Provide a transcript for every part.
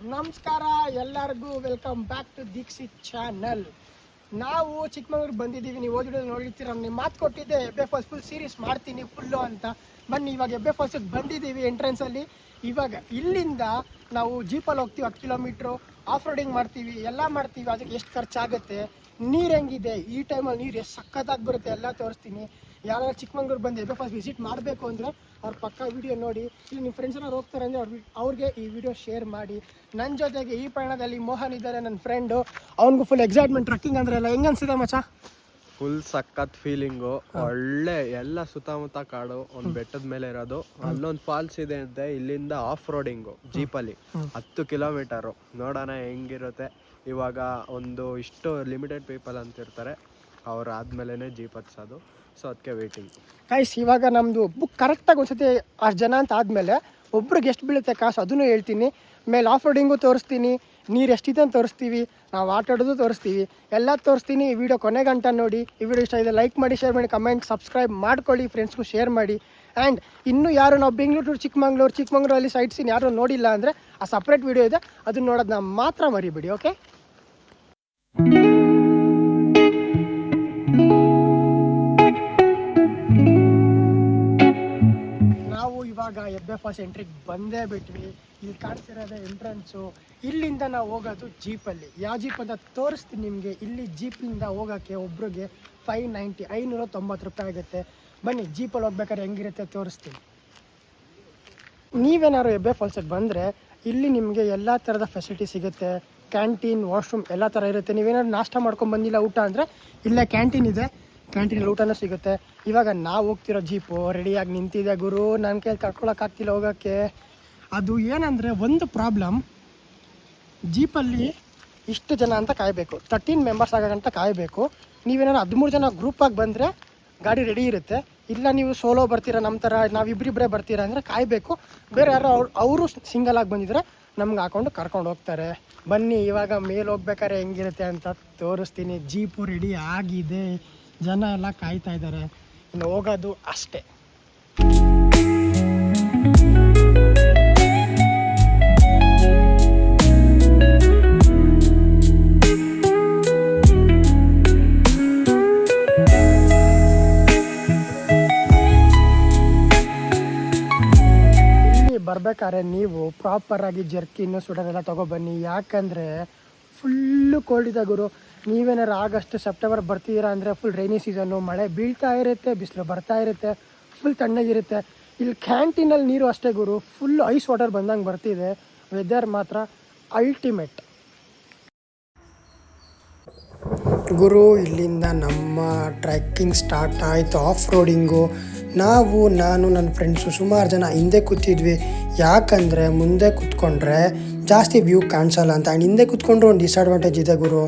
ನಮಸ್ಕಾರ ಎಲ್ಲರಿಗೂ, welcome back to Deekshith channel. ನಾವು ಚಿಕ್ಕಮಗಳೂರು ಬಂದಿದ್ದೀವಿ. ನೀವು ಓದಿಡೋದು ನೋಡಿರ್ತೀರ. ನಿಮ್ಮ ಮಾತು ಕೊಟ್ಟಿದ್ದೆ ಎಬ್ಬೆ ಫಾಲ್ಸ್ ಫುಲ್ ಸೀರೀಸ್ ಮಾಡ್ತೀನಿ ಫುಲ್ಲು ಅಂತ. ಬನ್ನಿ, ಇವಾಗ ಎಬ್ಬೆ ಫಾಲ್ಸಿಗೆ ಬಂದಿದ್ದೀವಿ. ಎಂಟ್ರೆನ್ಸಲ್ಲಿ ಇವಾಗ ಇಲ್ಲಿಂದ ನಾವು ಜೀಪಲ್ಲಿ ಹೋಗ್ತೀವಿ. 10 ಕಿಲೋಮೀಟ್ರು ಆಫ್ ರೋಡಿಂಗ್ ಮಾಡ್ತೀವಿ, ಎಲ್ಲ ಮಾಡ್ತೀವಿ. ಅದಕ್ಕೆ ಎಷ್ಟು ಖರ್ಚಾಗುತ್ತೆ, ನೀರು ಹೆಂಗಿದೆ, ಈ ಟೈಮಲ್ಲಿ ನೀರು ಎಷ್ಟು ಸಖತ್ತಾಗಿ ಬರುತ್ತೆ ಎಲ್ಲ ತೋರಿಸ್ತೀನಿ. ಯಾರು ಚಿಕ್ಕಮಗಳೂರು ಬಂದು ಎಬ್ಬೆ ಫಾಲ್ಸ್ ವಿಸಿಟ್ ಮಾಡಬೇಕು ಅಂದರೆ ಅವ್ರ ಪಕ್ಕ ವಿಡಿಯೋ ನೋಡಿ. ಇಲ್ಲಿ ನಿಮ್ಮ ಫ್ರೆಂಡ್ಸ್ ಏನಾರು ಹೋಗ್ತಾರೆ ಅಂದರೆ ಅವ್ರಿಗೆ ಈ ವಿಡಿಯೋ ಶೇರ್ ಮಾಡಿ. ನನ್ನ ಜೊತೆಗೆ ಈ ಪ್ರಯಾಣದಲ್ಲಿ ಮೋಹನ್ ಇದ್ದಾರೆ, ನನ್ನ ಫ್ರೆಂಡು. ಅವ್ನಿಗೂ ಫುಲ್ ಎಕ್ಸೈಟ್ಮೆಂಟ್. ಟ್ರಕ್ಕಿಂಗ್ ಅಂದರೆ ಎಲ್ಲ ಹೆಂಗೆ ಅನ್ಸಿದೆ ಮಚ್ಚ? ಫುಲ್ ಸಖತ್ ಫೀಲಿಂಗು. ಒಳ್ಳೆ ಎಲ್ಲ ಸುತ್ತಮುತ್ತ ಕಾಡು, ಒಂದು ಬೆಟ್ಟದ ಮೇಲೆ ಇರೋದು. ಅಲ್ಲೊಂದು ಫಾಲ್ಸ್ ಇದೆ ಅಂತೆ. ಇಲ್ಲಿಂದ ಆಫ್ ರೋಡಿಂಗು ಜೀಪಲ್ಲಿ 10 ಕಿಲೋಮೀಟರು. ನೋಡೋಣ ಹೆಂಗಿರುತ್ತೆ. ಇವಾಗ ಒಂದು ಇಷ್ಟು ಲಿಮಿಟೆಡ್ ಪೀಪಲ್ ಅಂತ ಇರ್ತಾರೆ, ಅವ್ರು ಆದ್ಮೇಲೆ ಜೀಪ್ ಹತ್ಸೋದು. ಸೊ ಅದಕ್ಕೆ ವೇಟಿಂಗ್ ಗೈಸ್. ಇವಾಗ ನಮ್ಮದು ಬುಕ್ ಕರೆಕ್ಟಾಗಿ ಒಂದ್ಸತಿ ಅಷ್ಟು ಜನ ಅಂತ ಆದಮೇಲೆ ಒಬ್ರಿಗೆ ಎಷ್ಟು ಬೀಳುತ್ತೆ ಕಾಸು ಅದನ್ನು ಹೇಳ್ತೀನಿ. ಮೇಲೆ ಆಫ್ ರೋಡಿಂಗು ತೋರಿಸ್ತೀನಿ, ನೀರು ಎಷ್ಟಿದೆ ಅಂತ ತೋರಿಸ್ತೀವಿ, ನಾವು ಆಟ ಆಡೋದು ತೋರಿಸ್ತೀವಿ, ಎಲ್ಲ ತೋರಿಸ್ತೀನಿ. ಈ ವಿಡಿಯೋ ಕೊನೆ ಗಂಟ ನೋಡಿ. ಈ ವಿಡಿಯೋ ಇಷ್ಟ ಇದೆ ಲೈಕ್ ಮಾಡಿ, ಶೇರ್ ಮಾಡಿ, ಕಮೆಂಟ್, ಸಬ್ಸ್ಕ್ರೈಬ್ ಮಾಡ್ಕೊಳ್ಳಿ. ಫ್ರೆಂಡ್ಸ್ಗೂ ಶೇರ್ ಮಾಡಿ. ಆ್ಯಂಡ್ ಇನ್ನೂ ಯಾರು ನಾವು ಬೆಂಗಳೂರು ಟು ಚಿಕ್ಕಮಗಳೂರಲ್ಲಿ ಸೈಟ್ ಸೀನ್ ಯಾರು ನೋಡಿಲ್ಲ ಅಂದರೆ ಆ ಸಪ್ರೇಟ್ ವಿಡಿಯೋ ಇದೆ, ಅದನ್ನ ನೋಡೋದನ್ನ ಮಾತ್ರ ಮರಿಬೇಡಿ. ಓಕೆ, ಇವಾಗ ಎಬ್ಬೆ ಫಾಲ್ಸ್ ಎಂಟ್ರಿಗೆ ಬಂದೇ ಬಿಟ್ವಿ. ಇಲ್ಲಿ ಕಾಣಿಸಿರೋದೇ ಎಂಟ್ರೆನ್ಸು. ಇಲ್ಲಿಂದ ನಾವು ಹೋಗೋದು ಜೀಪಲ್ಲಿ. ಯಾವ ಜೀಪ್ ಅಂತ ತೋರಿಸ್ತೀನಿ ನಿಮಗೆ. ಇಲ್ಲಿ ಜೀಪಿಂದ ಹೋಗೋಕ್ಕೆ ಒಬ್ರಿಗೆ 590 ರೂಪಾಯಿ ಆಗುತ್ತೆ. ಬನ್ನಿ, ಜೀಪಲ್ಲಿ ಹೋಗ್ಬೇಕಾದ್ರೆ ಹೆಂಗಿರುತ್ತೆ ತೋರಿಸ್ತೀನಿ. ನೀವೇನಾದ್ರು ಎಬ್ಬೆ ಫಾಲ್ಸಿಗೆ ಬಂದರೆ ಇಲ್ಲಿ ನಿಮಗೆ ಎಲ್ಲ ಥರದ ಫೆಸಿಲಿಟಿ ಸಿಗುತ್ತೆ. ಕ್ಯಾಂಟೀನ್, ವಾಶ್ರೂಮ್ ಎಲ್ಲ ಥರ ಇರುತ್ತೆ. ನೀವೇನಾದ್ರು ನಾಷ್ಟ ಮಾಡ್ಕೊಂಡು ಬಂದಿಲ್ಲ ಊಟ ಅಂದರೆ ಇಲ್ಲೇ ಕ್ಯಾಂಟೀನ್ ಇದೆ, ಕ್ಯಾಂಟೀನಲ್ಲಿ ಊಟನೂ ಸಿಗುತ್ತೆ. ಇವಾಗ ನಾವು ಹೋಗ್ತಿರೋ ಜೀಪು ರೆಡಿಯಾಗಿ ನಿಂತಿದೆ ಗುರು. ನನ್ನ ಕೈಲಿ ತಡ್ಕೊಳಕ್ಕಾಗ್ತಿಲ್ಲ ಹೋಗೋಕ್ಕೆ. ಅದು ಏನಂದರೆ ಒಂದು ಪ್ರಾಬ್ಲಮ್, ಜೀಪಲ್ಲಿ ಇಷ್ಟು ಜನ ಅಂತ ಕಾಯಬೇಕು. 13 ಮೆಂಬರ್ಸ್ ಆಗೋಗಂಟ ಕಾಯಬೇಕು. ನೀವೇನಾದ್ರು 13 ಜನ ಗ್ರೂಪಾಗಿ ಬಂದರೆ ಗಾಡಿ ರೆಡಿ ಇರುತ್ತೆ. ಇಲ್ಲ ನೀವು ಸೋಲೋ ಬರ್ತೀರಾ, ನಮ್ಮ ಥರ ನಾವಿಬ್ಬರಿಬ್ಬರೇ ಬರ್ತೀರಾ ಅಂದರೆ ಕಾಯಬೇಕು. ಬೇರೆ ಯಾರೋ ಅವರು ಸಿಂಗಲ್ ಆಗಿ ಬಂದಿದ್ರೆ ನಮ್ಗೆ ಹಾಕೊಂಡು ಕರ್ಕೊಂಡು ಹೋಗ್ತಾರೆ. ಬನ್ನಿ, ಇವಾಗ ಮೇಲೆ ಹೋಗ್ಬೇಕಾದ್ರೆ ಹೆಂಗಿರುತ್ತೆ ಅಂತ ತೋರಿಸ್ತೀನಿ. ಜೀಪು ರೆಡಿ ಆಗಿದೆ, ಜನ ಎಲ್ಲ ಕಾಯ್ತಾ ಇದ್ದಾರೆ. ಇನ್ನು ಹೋಗೋದು ಅಷ್ಟೇ. ಇಲ್ಲಿ ಬರ್ಬೇಕಾದ್ರೆ ನೀವು ಪ್ರಾಪರಾಗಿ ಜರ್ಕಿನ್ನು ಸುಡೋದೆಲ್ಲ ತೊಗೊಬನ್ನಿ. ಯಾಕಂದರೆ ಫುಲ್ಲು ಕೋಲ್ಡ್ ಇದೆ ಗುರು. ನೀವೇನಾರು ಆಗಸ್ಟ್ ಸೆಪ್ಟೆಂಬರ್ ಬರ್ತೀರಾ ಅಂದರೆ ಫುಲ್ ರೈನಿ ಸೀಸನ್ನು, ಮಳೆ ಬೀಳ್ತಾ ಇರುತ್ತೆ, ಬಿಸಿಲು ಬರ್ತಾ ಇರುತ್ತೆ, ಫುಲ್ ತಣ್ಣಗಿರುತ್ತೆ. ಇಲ್ಲಿ ಕ್ಯಾಂಟೀನಲ್ಲಿ ನೀರು ಅಷ್ಟೇ ಗುರು, ಫುಲ್ ಐಸ್ ವಾಟರ್ ಬಂದಂಗೆ ಬರ್ತಿದೆ. ವೆದರ್ ಮಾತ್ರ ಅಲ್ಟಿಮೇಟ್ ಗುರು. ಇಲ್ಲಿಂದ ನಮ್ಮ ಟ್ರೆಕ್ಕಿಂಗ್ ಸ್ಟಾರ್ಟ್ ಆಯಿತು, ಆಫ್ ರೋಡಿಂಗು. ನಾನು ನನ್ನ ಫ್ರೆಂಡ್ಸು ಸುಮಾರು ಜನ ಹಿಂದೆ ಕೂತಿದ್ವಿ. ಯಾಕಂದರೆ ಮುಂದೆ ಕೂತ್ಕೊಂಡ್ರೆ ಜಾಸ್ತಿ ವ್ಯೂ ಕಾಣಿಸಲ್ಲ ಅಂತ. ಆ್ಯಂಡ್ ಹಿಂದೆ ಕೂತ್ಕೊಂಡ್ರೆ ಒಂದು ಡಿಸ್ಅಡ್ವಾಂಟೇಜ್ ಇದೆ ಗುರು.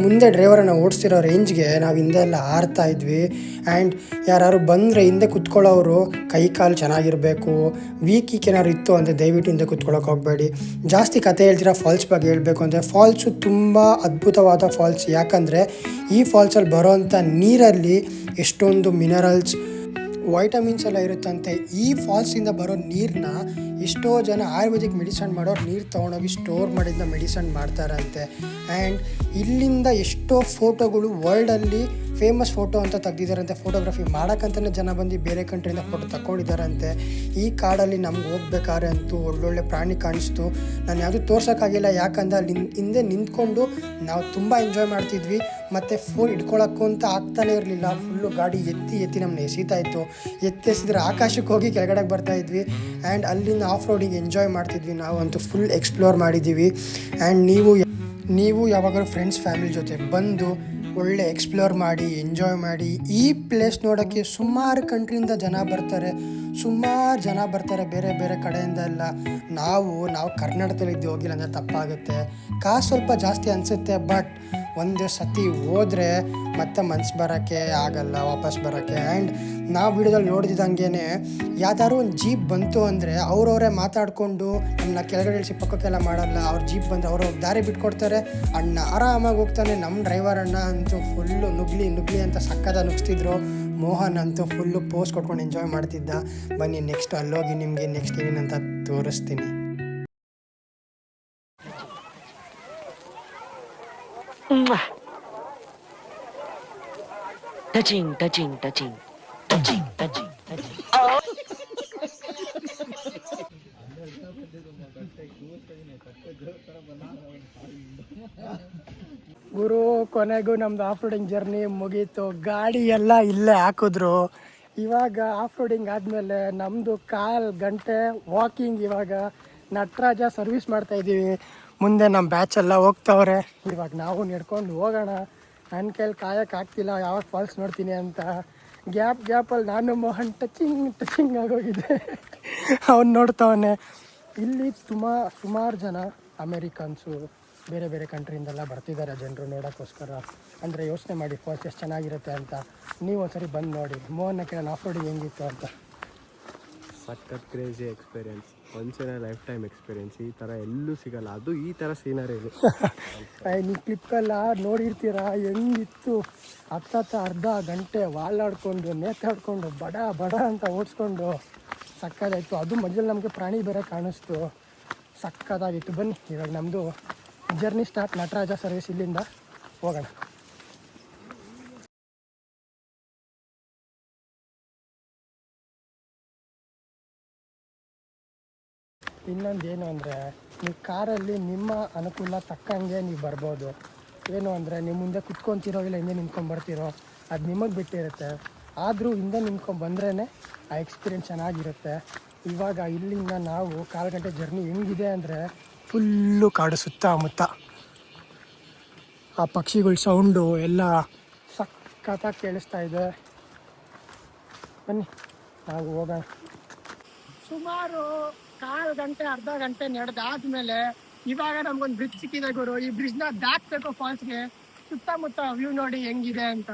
ಮುಂದೆ ಡ್ರೈವರನ್ನು ಓಡಿಸ್ತಿರೋ ರೇಂಜ್ಗೆ ನಾವು ಹಿಂದೆ ಎಲ್ಲ ಹಾರ್ತಾ ಇದ್ವಿ. ಆ್ಯಂಡ್ ಯಾರು ಬಂದರೆ ಹಿಂದೆ ಕೂತ್ಕೊಳ್ಳೋರು ಕೈ ಕಾಲು ಚೆನ್ನಾಗಿರಬೇಕು. ವೀಕಿಗೆ ಏನಾದ್ರು ಇತ್ತು ಅಂದರೆ ದಯವಿಟ್ಟು ಹಿಂದೆ ಕೂತ್ಕೊಳ್ಳೋಕೆ ಹೋಗಬೇಡಿ. ಜಾಸ್ತಿ ಕತೆ ಹೇಳ್ತೀರಾ ಫಾಲ್ಸ್ ಬಗ್ಗೆ ಹೇಳಬೇಕು ಅಂದರೆ, ಫಾಲ್ಸು ತುಂಬ ಅದ್ಭುತವಾದ ಫಾಲ್ಸ್. ಯಾಕಂದರೆ ಈ ಫಾಲ್ಸಲ್ಲಿ ಬರೋವಂಥ ನೀರಲ್ಲಿ ಎಷ್ಟೊಂದು ಮಿನರಲ್ಸ್, ವೈಟಮಿನ್ಸ್ ಎಲ್ಲ ಇರುತ್ತಂತೆ. ಈ ಫಾಲ್ಸಿಂದ ಬರೋ ನೀರನ್ನ ಎಷ್ಟೋ ಜನ ಆಯುರ್ವೇದಿಕ್ ಮೆಡಿಸನ್ ಮಾಡೋರು ನೀರು ತೊಗೊಂಡೋಗಿ ಸ್ಟೋರ್ ಮಾಡಿದ್ನ ಮೆಡಿಸನ್ ಮಾಡ್ತಾರಂತೆ. ಆ್ಯಂಡ್ ಇಲ್ಲಿಂದ ಎಷ್ಟೋ ಫೋಟೋಗಳು ವರ್ಲ್ಡಲ್ಲಿ ಫೇಮಸ್ ಫೋಟೋ ಅಂತ ತೆಗ್ದಿದ್ದಾರಂತೆ. ಫೋಟೋಗ್ರಫಿ ಮಾಡೋಕ್ಕಂತಲೇ ಜನ ಬಂದು ಬೇರೆ ಕಂಟ್ರಿಯಿಂದ ಫೋಟೋ ತಗೊಂಡಿದ್ದಾರಂತೆ. ಈ ಕಾಡಲ್ಲಿ ನಮ್ಗೆ ಹೋಗ್ಬೇಕಾದ್ರೆ ಅಂತೂ ಒಳ್ಳೊಳ್ಳೆ ಪ್ರಾಣಿ ಕಾಣಿಸ್ತು. ನಾನು ಯಾವುದೂ ತೋರ್ಸೋಕ್ಕಾಗಿಲ್ಲ, ಯಾಕಂದರೆ ಅಲ್ಲಿ ಹಿಂದೆ ನಿಂತ್ಕೊಂಡು ನಾವು ತುಂಬ ಎಂಜಾಯ್ ಮಾಡ್ತಿದ್ವಿ. ಮತ್ತು ಫೋನ್ ಇಟ್ಕೊಳ್ಳೋಕ್ಕೂ ಅಂತ ಆಗ್ತಾನೇ ಇರಲಿಲ್ಲ. ಫುಲ್ಲು ಗಾಡಿ ಎತ್ತಿ ನಮ್ಮನ್ನ ಎಸಿತಾ ಇತ್ತು. ಎತ್ತಿಸಿದ್ರೆ ಆಕಾಶಕ್ಕೆ ಹೋಗಿ ಕೆಳಗಡೆಗೆ ಬರ್ತಾಯಿದ್ವಿ. ಆ್ಯಂಡ್ ಅಲ್ಲಿಂದ ಆಫ್ ರೋಡಿಂಗ್ ಎಂಜಾಯ್ ಮಾಡ್ತಿದ್ವಿ. ನಾವಂತೂ ಫುಲ್ ಎಕ್ಸ್ಪ್ಲೋರ್ ಮಾಡಿದ್ದೀವಿ. ಆ್ಯಂಡ್ ನೀವು ಯಾವಾಗಲೂ ಫ್ರೆಂಡ್ಸ್ ಫ್ಯಾಮಿಲಿ ಜೊತೆ ಬಂದು ಒಳ್ಳೆ ಎಕ್ಸ್ಪ್ಲೋರ್ ಮಾಡಿ, ಎಂಜಾಯ್ ಮಾಡಿ. ಈ ಪ್ಲೇಸ್ ನೋಡೋಕ್ಕೆ ಸುಮಾರು ಕಂಟ್ರಿಯಿಂದ ಜನ ಬರ್ತಾರೆ, ಬೇರೆ ಬೇರೆ ಕಡೆಯಿಂದ ಎಲ್ಲ. ನಾವು ಕರ್ನಾಟಕದಲ್ಲಿ ಹೋಗಿಲ್ಲ ಅಂದರೆ ತಪ್ಪಾಗುತ್ತೆ. ಕಾಸು ಸ್ವಲ್ಪ ಜಾಸ್ತಿ ಅನಿಸುತ್ತೆ, ಬಟ್ ಒಂದು ಸತಿ ಹೋದರೆ ಮತ್ತೆ ಮನ್ಸು ಬರೋಕ್ಕೆ ಆಗಲ್ಲ, ವಾಪಸ್ ಬರೋಕ್ಕೆ. ಆ್ಯಂಡ್ ನಾವು ವಿಡಿಯೋದಲ್ಲಿ ನೋಡಿದಂಗೆ ಯಾವ್ದಾದ್ರು ಒಂದು ಜೀಪ್ ಬಂತು ಅಂದರೆ ಅವರವರೇ ಮಾತಾಡಿಕೊಂಡು ನಮ್ಮನ್ನ ಕೆಳಗಡೆ ಇಳಿಸಿ ಪಕ್ಕಕ್ಕೆಲ್ಲ ಮಾಡಲ್ಲ. ಅವ್ರ ಜೀಪ್ ಬಂದರೆ ಅವರು ದಾರಿ ಬಿಟ್ಕೊಡ್ತಾರೆ. ಅಣ್ಣ ಆರಾಮಾಗಿ ಹೋಗ್ತಾನೆ. ನಮ್ಮ ಡ್ರೈವರ್ ಅಣ್ಣ ಅಂತೂ ಫುಲ್ಲು ನುಗ್ಲಿ ಅಂತ ಸಕ್ಕದ ನುಗ್ಸ್ತಿದ್ರು. ಮೋಹನ್ ಅಂತೂ ಫುಲ್ಲು ಪೋಸ್ ಕೊಟ್ಕೊಂಡು ಎಂಜಾಯ್ ಮಾಡ್ತಿದ್ದ. ಬನ್ನಿ ನೆಕ್ಸ್ಟ್ ಅಲ್ಲೋಗಿ ನಿಮಗೆ ನೆಕ್ಸ್ಟ್ ಏನೇನಂತ ತೋರಿಸ್ತೀನಿ. Touching, touching, touching, touching, touching, touching. ಗುರು ಕೊನೆಗೂ ನಮ್ದು ಆಫ್ ರೋಡಿಂಗ್ ಜರ್ನಿ ಮುಗೀತು. ಗಾಡಿ ಎಲ್ಲ ಇಲ್ಲೇ ಹಾಕಿದ್ರು. ಇವಾಗ ಆಫ್ ರೋಡಿಂಗ್ ಆದಮೇಲೆ ನಮ್ಮದು 1/4 ಗಂಟೆ ವಾಕಿಂಗ್. ಇವಾಗ ನಟರಾಜ ಸರ್ವಿಸ್ ಮಾಡ್ತಾಯಿದ್ದೀವಿ. ಮುಂದೆ ನಮ್ಮ ಬ್ಯಾಚೆಲ್ಲ ಹೋಗ್ತವ್ರೆ. ಇವಾಗ ನಾವು ನಡ್ಕೊಂಡು ಹೋಗೋಣ. ನನ್ನ ಕೈಲಿ ಕಾಯೋಕ್ಕಾಗ್ತಿಲ್ಲ, ಯಾವಾಗ ಫಾಲ್ಸ್ ನೋಡ್ತೀನಿ ಅಂತ. ಗ್ಯಾಪಲ್ಲಿ ನಾನು ಮೋಹನ್ ಟಚಿಂಗ್ ಆಗೋಗಿದೆ. ಅವ್ನು ನೋಡ್ತವನೆ. ಇಲ್ಲಿ ಸುಮಾರು ಜನ ಅಮೇರಿಕನ್ಸು, ಬೇರೆ ಬೇರೆ ಕಂಟ್ರಿಯಿಂದೆಲ್ಲ ಬರ್ತಿದ್ದಾರೆ ಜನರು ನೋಡೋಕ್ಕೋಸ್ಕರ. ಅಂದರೆ ಯೋಚನೆ ಮಾಡಿ ಫಾಲ್ಸ್ ಎಷ್ಟು ಚೆನ್ನಾಗಿರುತ್ತೆ ಅಂತ. ನೀವು ಒಂದ್ಸರಿ ಬಂದು ನೋಡಿ. ಮೋಹನ್ನ ಕೇಳೋಣ ಆಫ್ ರೋಡಿಂಗ್ ಹೆಂಗಿತ್ತು ಅಂತ. ಸಖತ್ crazy experience, once in a life time experience. ಈ ಥರ ಎಲ್ಲೂ ಸಿಗಲ್ಲ, ಅದು ಈ ಥರ ಸೀನರಿ ಇದೆ. ನೀವು ಕ್ಲಿಪ್ಪೆಲ್ಲ ನೋಡಿರ್ತೀರ ಹೆಂಗಿತ್ತು. ಹತ್ತತ್ತ ಅರ್ಧ ಗಂಟೆ ವಾಲಾಡ್ಕೊಂಡು ನೇತಾಡ್ಕೊಂಡು ಬಡ ಅಂತ ಓಡಿಸ್ಕೊಂಡು ಸಕ್ಕದಾಯಿತು. ಅದು ಮಧ್ಯದಲ್ಲಿ ನಮಗೆ ಪ್ರಾಣಿ ಬೇರೆ ಕಾಣಿಸ್ತು, ಸಕ್ಕದಾಗಿತ್ತು. ಬನ್ನಿ ಇವಾಗ ನಮ್ಮದು ಜರ್ನಿ ಸ್ಟಾರ್ಟ್. ನಟರಾಜ ಸರ್ವಿಸ್ ಇಲ್ಲಿಂದ ಹೋಗೋಣ. ಇನ್ನೊಂದು ಏನು ಅಂದರೆ, ನೀವು ಕಾರಲ್ಲಿ ನಿಮ್ಮ ಅನುಕೂಲ ತಕ್ಕಂಗೆ ನೀವು ಬರ್ಬೋದು. ಏನು ಅಂದರೆ, ನೀವು ಮುಂದೆ ಕುತ್ಕೊತಿರೋ ಇಲ್ಲ ಹಿಂದೆ ನಿಂತ್ಕೊಂಡ್ಬರ್ತೀರೋ ಅದು ನಿಮಗೆ ಬಿಟ್ಟಿರುತ್ತೆ. ಆದರೂ ಹಿಂದೆ ನಿಂತ್ಕೊಂಡ್ಬಂದ್ರೇ ಆ ಎಕ್ಸ್ಪೀರಿಯೆನ್ಸ್ ಚೆನ್ನಾಗಿರುತ್ತೆ. ಇವಾಗ ಇಲ್ಲಿಂದ ನಾವು 1/4 ಗಂಟೆ ಜರ್ನಿ ಹೆಂಗಿದೆ ಅಂದರೆ, ಫುಲ್ಲು ಕಾಡು ಸುತ್ತಮುತ್ತ. ಆ ಪಕ್ಷಿಗಳ ಸೌಂಡು ಎಲ್ಲ ಸಖತ್ತಾಗಿ ಕೇಳಿಸ್ತಾ ಇದೆ. ಬನ್ನಿ ನಾವು ಹೋಗೋಣ. ಸುಮಾರು 1/4 ಗಂಟೆ ಅರ್ಧ ಗಂಟೆ ನಡೆದಾದ್ಮೇಲೆ ಇವಾಗ ನಮ್ಗೊಂದು ಬ್ರಿಡ್ಜ್ ಸಿಕ್ಕಿದೆ ಗುರು. ಈ ಬ್ರಿಡ್ಜ್ನ ದಾಟ್ಬೇಕು ಫಾಲ್ಸ್ಗೆ. ಸುತ್ತಮುತ್ತ ವ್ಯೂ ನೋಡಿ ಹೆಂಗಿದೆ ಅಂತ.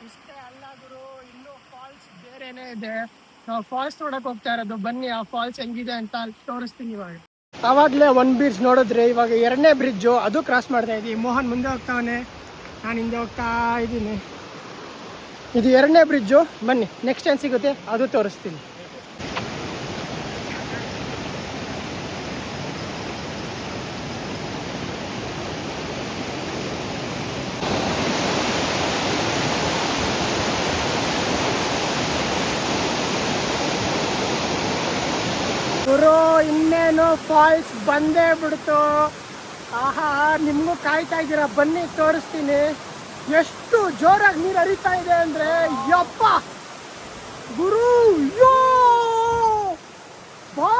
ಇಷ್ಟೇ ಅಲ್ಲ ಗುರು, ಇನ್ನೂ ಫಾಲ್ಸ್ ಬೇರೆನೇ ಇದೆ. ನಾವು ಫಾಲ್ಸ್ ನೋಡಕ್ ಹೋಗ್ತಾ ಇರೋದು. ಬನ್ನಿ ಆ ಫಾಲ್ಸ್ ಹೆಂಗಿದೆ ಅಂತ ತೋರಿಸ್ತೀನಿ ಇವಾಗ. ಆವಾಗಲೇ ಒಂದು ಬ್ರಿಡ್ಜ್ ನೋಡಿದ್ರೆ, ಇವಾಗ 2ನೇ ಬ್ರಿಡ್ಜು, ಅದು ಕ್ರಾಸ್ ಮಾಡ್ತಾ ಇದ್ದೀವಿ. ಮೋಹನ್ ಮುಂದೆ ಹೋಗ್ತಾವನೆ, ನಾನು ಹಿಂದೆ ಹೋಗ್ತಾ ಇದ್ದೀನಿ. ಇದು 2ನೇ ಬ್ರಿಡ್ಜು. ಬನ್ನಿ ನೆಕ್ಸ್ಟ್ ಏನು ಸಿಗುತ್ತೆ ಅದು ತೋರಿಸ್ತೀನಿ. ಗುರು ಇನ್ನೇನು ಫಾಲ್ಸ್ ಬಂದೇ ಬಿಡ್ತು. ಆಹಾ, ನಿಮಗೂ ಕಾಯ್ತಾ ಇದ್ದೀರಾ, ಬನ್ನಿ ತೋರಿಸ್ತೀನಿ. ಎಷ್ಟು ಜೋರಾಗಿ ನೀರು ಹರಿತಾ ಇದೆ ಅಂದರೆ, ಯಪ್ಪ ಗುರು, ಯೋ ಬಾ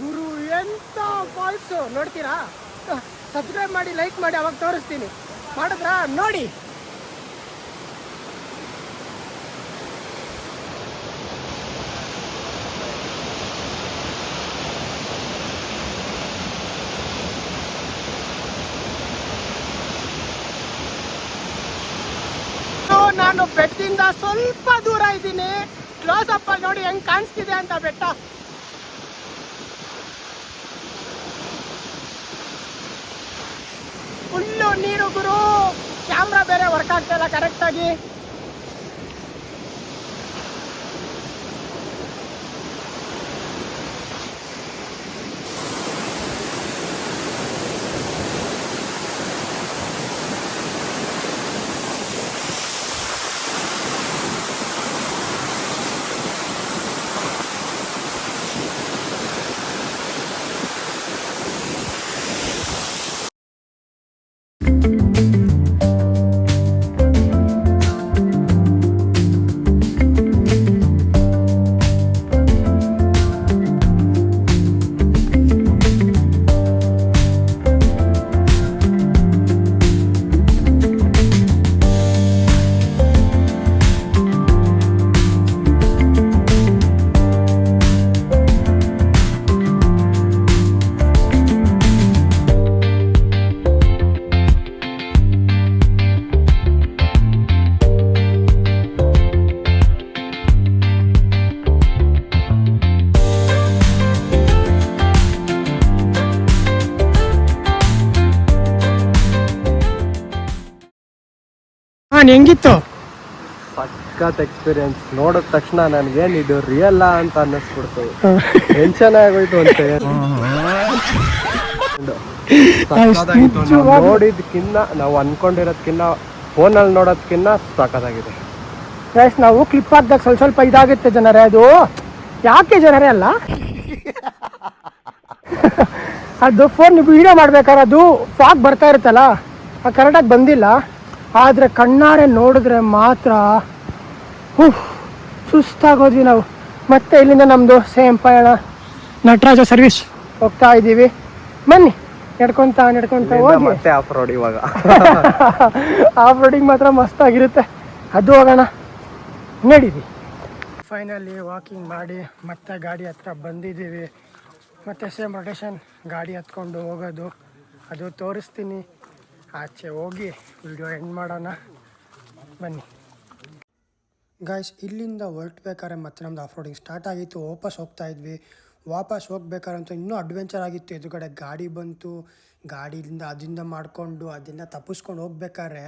ಗುರು, ಎಂತ ಫಾಲ್ಸು ನೋಡ್ತೀರಾ? ಸಬ್ಸ್ಕ್ರೈಬ್ ಮಾಡಿ, ಲೈಕ್ ಮಾಡಿ, ಅವಾಗ ತೋರಿಸ್ತೀನಿ. ಮಾಡಿದ್ರಾ? ನೋಡಿ. ನಾನು ಬೆಟ್ಟದಿಂದ ಸ್ವಲ್ಪ ದೂರ ಇದ್ದೀನಿ. ಕ್ಲೋಸ್ ಅಪ್ ಅಲ್ಲಿ ನೋಡಿ ಹೆಂಗ್ ಕಾಣಿಸ್ತಿದೆ ಅಂತ ಬೆಟ್ಟ. ಫುಲ್ಲು ನೀರು ಗುರು. ಕ್ಯಾಮ್ರಾ ಬೇರೆ ವರ್ಕ್ ಆಗ್ತಾ ಇಲ್ಲ ಕರೆಕ್ಟಾಗಿ. ಹೆಂಗಿತ್ತು? ಸಖತ್ ಎಕ್ಸ್ಪೀರಿಯನ್ಸ್. ನೋಡಿದ ತಕ್ಷಣ ನನ್ಗೇನಿದು ರಿಯಲ್ ಅಂತ ಅನ್ನಿಸ್ಬಿಡ್ತು. ಟೆನ್ಷನ್ ಆಗೋಯ್ತು ಅಂತ ನೋಡಿದ್ಕಿನ್ನ ನಾವು ಅನ್ಕೊಂಡಿರೋದ್ಕಿನ್ನ ಫೋನಲ್ಲಿ ನೋಡೋದ್ಕಿನ್ನ ಸಖತ್ತಾಗಿದೆ. ಗೈಸ್ ನಾವು ಕ್ಲಿಪ್ ಹಾಕ್ದಾಗ ಸ್ವಲ್ಪ ಇದಾಗುತ್ತೆ ಜನರೇ, ಅದು ಯಾಕೆ ಜನರೇ ಅಲ್ಲ ಅದು ಫೋನ್ ನೀವು ವಿಡಿಯೋ ಮಾಡ್ಬೇಕಾದ್ರೆ ಅದು ಫಾಗ್ ಬರ್ತಾ ಇರುತ್ತಲ್ಲ, ಅದು ಕರೆಕ್ಟಾಗಿ ಬಂದಿಲ್ಲ. ಆದರೆ ಕಣ್ಣಾರೆ ನೋಡಿದ್ರೆ ಮಾತ್ರ ಸುಸ್ತಾಗೋದ್ವಿ ನಾವು. ಮತ್ತೆ ಇಲ್ಲಿಂದ ನಮ್ಮದು ಸೇಮ್ ಪಯಣ ನಟರಾಜ ಸರ್ವಿಸ್ ಹೋಗ್ತಾ ಇದ್ದೀವಿ. ಬನ್ನಿ ನಡ್ಕೊತ ಹೋಗಿ ಮತ್ತೆ ಆಫ್ ರೋಡ್. ಇವಾಗ ಆಫ್ ರೋಡಿಂಗ್ ಮಾತ್ರ ಮಸ್ತಾಗಿರುತ್ತೆ, ಅದು ಹೋಗೋಣ ನಡೀರಿ. ಫೈನಲಿ ವಾಕಿಂಗ್ ಮಾಡಿ ಮತ್ತೆ ಗಾಡಿ ಹತ್ರ ಬಂದಿದ್ದೀವಿ. ಮತ್ತು ಸೇಮ್ ರೊಟೇಷನ್ ಗಾಡಿ ಹತ್ಕೊಂಡು ಹೋಗೋದು, ಅದು ತೋರಿಸ್ತೀನಿ. ಆಚೆ ಹೋಗಿ ವಿಡಿಯೋ ಎಂಡ್ ಮಾಡೋಣ ಬನ್ನಿ. ಗಾಯ್ಸ್ ಇಲ್ಲಿಂದ ಹೊರಟ್ಬೇಕಾದ್ರೆ ಮತ್ತೆ ನಮ್ಮದು ಆಫ್ ರೋಡಿಂಗ್ ಸ್ಟಾರ್ಟ್ ಆಗಿತ್ತು. ವಾಪಸ್ ಹೋಗ್ತಾ ಇದ್ವಿ. ವಾಪಸ್ ಹೋಗ್ಬೇಕಾರಂತೂ ಇನ್ನೂ ಅಡ್ವೆಂಚರ್ ಆಗಿತ್ತು. ಎದುರುಗಡೆ ಗಾಡಿ ಬಂತು, ಗಾಡಿಯಿಂದ ಅದರಿಂದ ಮಾಡಿಕೊಂಡು ಅದರಿಂದ ತಪ್ಪಿಸ್ಕೊಂಡು ಹೋಗ್ಬೇಕಾದ್ರೆ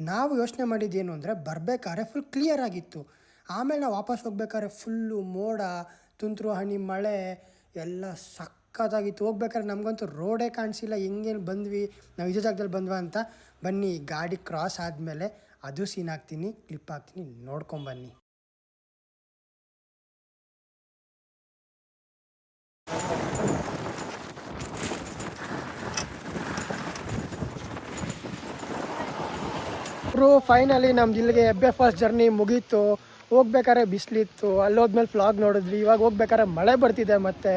ನಾವು ಯೋಚನೆ ಮಾಡಿದ್ದೇನು ಅಂದರೆ ಬರಬೇಕಾದ್ರೆ ಫುಲ್ ಕ್ಲಿಯರ್ ಆಗಿತ್ತು. ಆಮೇಲೆ ನಾವು ವಾಪಸ್ ಹೋಗ್ಬೇಕಾದ್ರೆ ಫುಲ್ಲು ಮೋಡ, ತುಂತುರು ಹನಿ, ಮಳೆ ಎಲ್ಲ ಸಕ್ಕತ್ತಾಗಿತ್ತು. ಹೋಗ್ಬೇಕಾದ್ರೆ ನಮಗಂತೂ ರೋಡೇ ಕಾಣಿಸಿಲ್ಲ, ಹೆಂಗೇನು ಬಂದ್ವಿ ನಾವು ಇದೇ ಜಾಗದಲ್ಲಿ ಬಂದ್ವಾ ಅಂತ. ಬನ್ನಿ ಗಾಡಿ ಕ್ರಾಸ್ ಆದಮೇಲೆ ಅದು ಸೀನ್ ಹಾಕ್ತೀನಿ, ಕ್ಲಿಪ್ ಹಾಕ್ತೀನಿ, ನೋಡ್ಕೊಂಬನ್ನಿ. ಫೈನಲಿ ನಮ್ದು ಇಲ್ಲಿಗೆ ಹೆಬ್ಬೆ ಫಾಲ್ಸ್ ಜರ್ನಿ ಮುಗೀತು. ಹೋಗ್ಬೇಕಾದ್ರೆ ಬಿಸಿಲಿತ್ತು, ಅಲ್ಲೋದ್ಮೇಲೆ ಫ್ಲಾಗ್ ನೋಡಿದ್ವಿ. ಇವಾಗ ಹೋಗ್ಬೇಕಾದ್ರೆ ಮಳೆ ಬರ್ತಿದೆ. ಮತ್ತು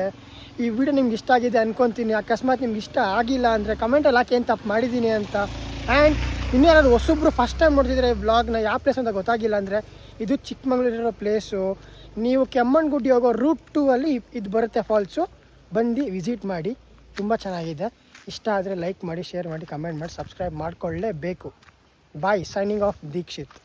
ಈ ವಿಡಿಯೋ ನಿಮ್ಗೆ ಇಷ್ಟ ಆಗಿದೆ ಅನ್ಕೊತೀನಿ. ಅಕಸ್ಮಾತ್ ನಿಮ್ಗೆ ಇಷ್ಟ ಆಗಿಲ್ಲ ಅಂದರೆ ಕಮೆಂಟಲ್ಲಿ ಹಾಕಿ ಏನು ತಪ್ಪು ಮಾಡಿದ್ದೀನಿ ಅಂತ. ಆ್ಯಂಡ್ ಇನ್ನೇನಾದ್ರು ಹೊಸೊಬ್ರು ಫಸ್ಟ್ ಟೈಮ್ ನೋಡ್ತಿದ್ರೆ ವ್ಲಾಗ್ನ ಯಾವ ಪ್ಲೇಸ್ ಅಂತ ಗೊತ್ತಾಗಿಲ್ಲ ಅಂದರೆ ಇದು ಚಿಕ್ಕಮಗಳೂರಿರೋ ಪ್ಲೇಸು. ನೀವು ಕೆಮ್ಮಣ್ಣಗುಡ್ಡಿ ಹೋಗೋ ರೂಟ್ 2 ಅಲ್ಲಿ ಇದು ಬರುತ್ತೆ ಫಾಲ್ಸು. ಬಂದು ವಿಸಿಟ್ ಮಾಡಿ, ತುಂಬ ಚೆನ್ನಾಗಿದೆ. ಇಷ್ಟ ಆದರೆ ಲೈಕ್ ಮಾಡಿ, ಶೇರ್ ಮಾಡಿ, ಕಮೆಂಟ್ ಮಾಡಿ, ಸಬ್ಸ್ಕ್ರೈಬ್ ಮಾಡಿಕೊಳ್ಳೇಬೇಕು. ಬಾಯ್, ಸೈನಿಂಗ್ ಆಫ್ ದೀಕ್ಷಿತ್.